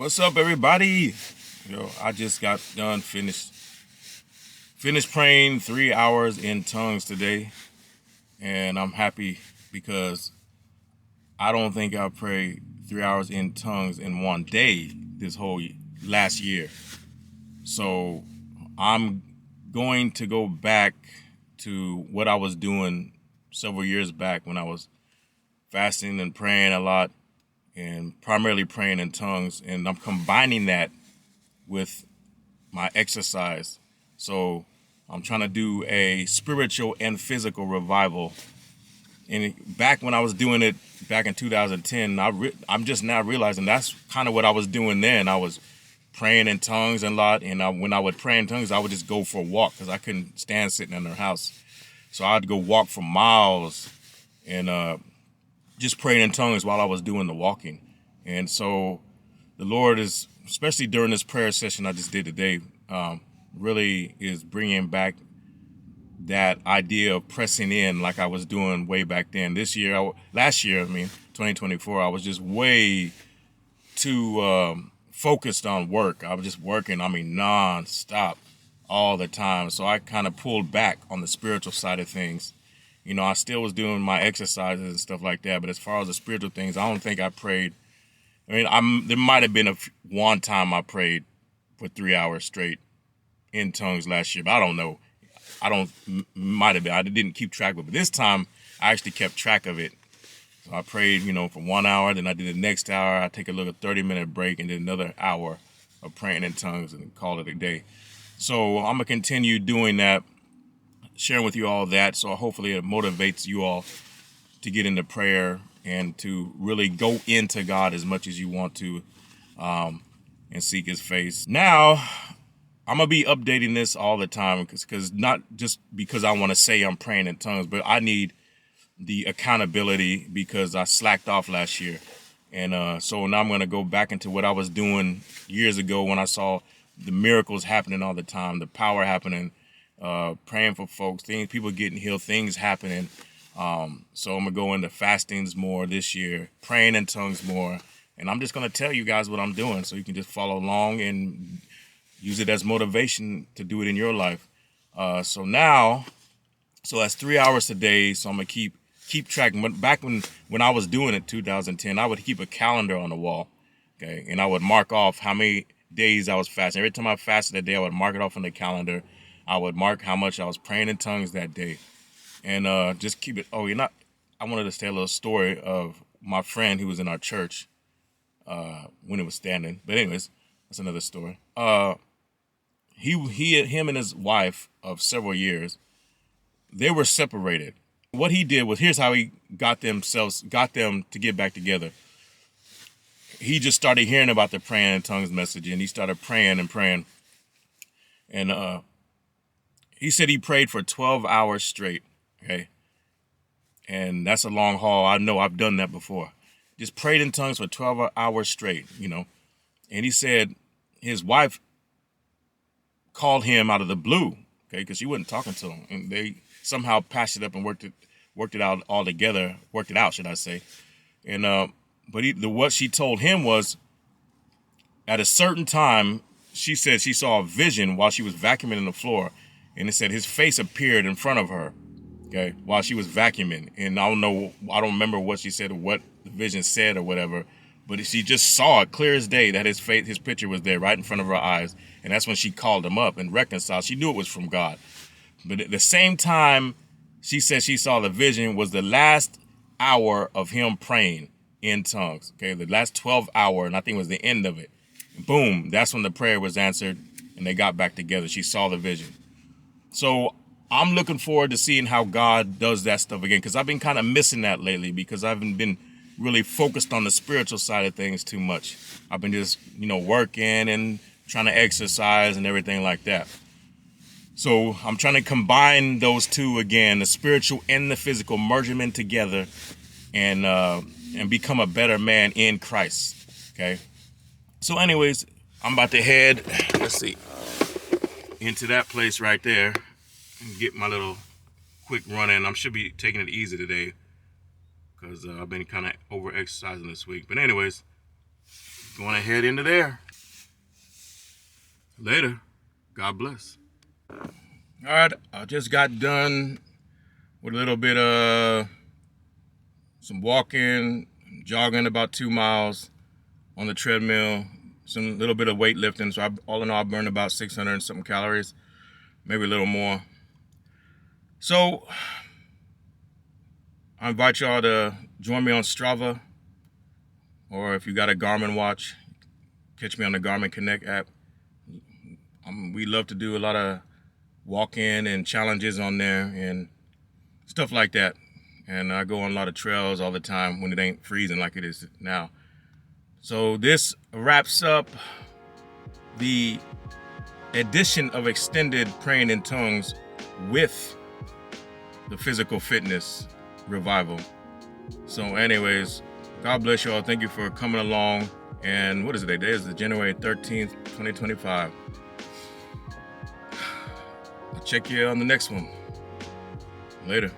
What's up, everybody? I just got done finished praying 3 hours in tongues today, and I'm happy because I don't think I prayed 3 hours in tongues in one day this whole last year. So I'm going to go back to what I was doing several years back when I was fasting and praying a lot and primarily praying in tongues, and I'm combining that with my exercise. So I'm trying to do a spiritual and physical revival. And back when I was doing it back in 2010, I'm just now realizing that's kind of what I was doing then. I was praying in tongues a lot, and when I would pray in tongues, I would just go for a walk because I couldn't stand sitting in their house. So I'd go walk for miles and just praying in tongues while I was doing the walking. And so the Lord is, especially during this prayer session I just did today, really is bringing back that idea of pressing in like I was doing way back then. Last year, 2024, I was just way too focused on work. I was just working, non-stop all the time. So I kind of pulled back on the spiritual side of things. I still was doing my exercises and stuff like that, but as far as the spiritual things, I don't think I prayed. There might have been one time I prayed for 3 hours straight in tongues last year, but I don't know. Might have been. I didn't keep track of it. But this time, I actually kept track of it. So I prayed, for 1 hour. Then I did the next hour. I take a little 30-minute break and then another hour of praying in tongues and call it a day. So I'm going to continue doing that, sharing with you all that. So hopefully it motivates you all to get into prayer and to really go into God as much as you want to and seek his face. Now, I'm going to be updating this all the time because not just because I want to say I'm praying in tongues, but I need the accountability because I slacked off last year. And so now I'm going to go back into what I was doing years ago when I saw the miracles happening all the time, the power happening, praying for folks, people getting healed, things happening. So I'm going to go into fastings more this year, praying in tongues more. And I'm just going to tell you guys what I'm doing so you can just follow along and use it as motivation to do it in your life. So that's 3 hours today. So I'm going to keep track. Back when I was doing it, 2010, I would keep a calendar on the wall. Okay. And I would mark off how many days I was fasting. Every time I fasted that day, I would mark it off on the calendar. I would mark how much I was praying in tongues that day. And just keep it. I wanted to tell a little story of my friend who was in our church when it was standing. But anyways, that's another story. Him and his wife of several years, they were separated. What he did was, here's how he got them to get back together. He just started hearing about the praying in tongues message, and he started praying and praying. And he said he prayed for 12 hours straight. Okay. And that's a long haul. I know I've done that before. Just prayed in tongues for 12 hours straight, And he said his wife called him out of the blue, okay, because she wasn't talking to him. And they somehow patched it up and worked it out all together, worked it out, should I say. And but what she told him was, at a certain time, she said she saw a vision while she was vacuuming the floor. And it said his face appeared in front of her, okay, while she was vacuuming. And I don't remember what she said or what the vision said or whatever, but she just saw it clear as day that his picture was there right in front of her eyes. And that's when she called him up and reconciled. She knew it was from God. But at the same time, she said she saw the vision was the last hour of him praying in tongues. Okay, the last 12 hour, and I think it was the end of it. Boom, that's when the prayer was answered and they got back together. She saw the vision. So I'm looking forward to seeing how God does that stuff again, because I've been kind of missing that lately because I haven't been really focused on the spiritual side of things too much. I've been just, working and trying to exercise and everything like that. So I'm trying to combine those two again, the spiritual and the physical, merge them in together and become a better man in Christ. Okay. So anyways, I'm about to head, into that place right there and get my little quick run in. I should be taking it easy today because I've been kind of over exercising this week. But anyways, Going to head into there. Later. God bless. All right, I just got done with a little bit of some walking, jogging about 2 miles on the treadmill, some little bit of weightlifting. So all in all, I burned about 600 and something calories, maybe a little more. So I invite y'all to join me on Strava, or if you got a Garmin watch, catch me on the Garmin Connect app. We love to do a lot of walk-in and challenges on there and stuff like that. And I go on a lot of trails all the time when it ain't freezing like it is now. So this wraps up the edition of Extended Praying in Tongues with the Physical Fitness Revival. So anyways, God bless y'all. Thank you for coming along. And what is it today? Today is the January 13th, 2025. I'll check you on the next one. Later.